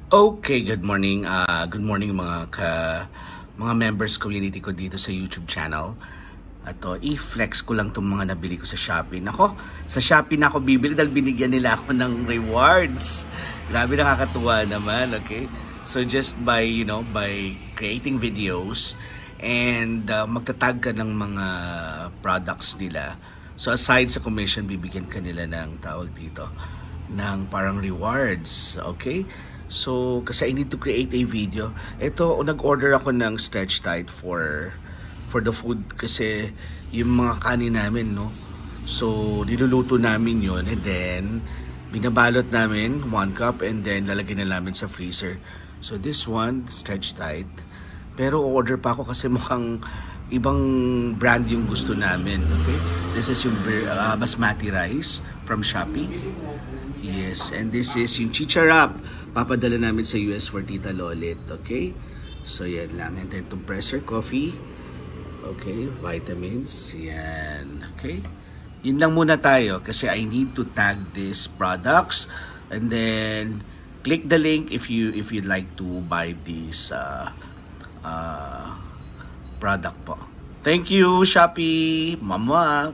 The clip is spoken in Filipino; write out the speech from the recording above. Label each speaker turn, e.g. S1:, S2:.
S1: Okay, good morning. Good morning mga members community ko dito sa YouTube channel. I-flex ko lang 'tong mga nabili ko sa Shopee. Nako, sa Shopee na ako bibili dahil binigyan nila ako ng rewards. Grabe, nakakatuwa naman, okay? So just by, by creating videos and magtatag ka ng mga products nila. So aside sa commission, bibigyan ka nila ng tawag dito ng parang rewards, okay? So, kasi I need to create a video. Ito, nag-order ako ng stretch tight for the food kasi yung mga kanin namin, no? So, niluluto namin yun and then binabalot namin 1 cup and then lalagyan na namin sa freezer. So, this one, stretch tight. Pero order pa ako kasi mukhang ibang brand yung gusto namin, okay? This is yung basmati rice from Shopee. Yes, and this is yung chicha wrap. Papadala namin sa US for Tita Lolit, okay? So, yan lang. And then, itong pressure coffee. Okay, vitamins. Yan, okay? Yun lang muna tayo kasi I need to tag these products. And then, click the link if you'd like to buy this product po. Thank you, Shopee! Mama!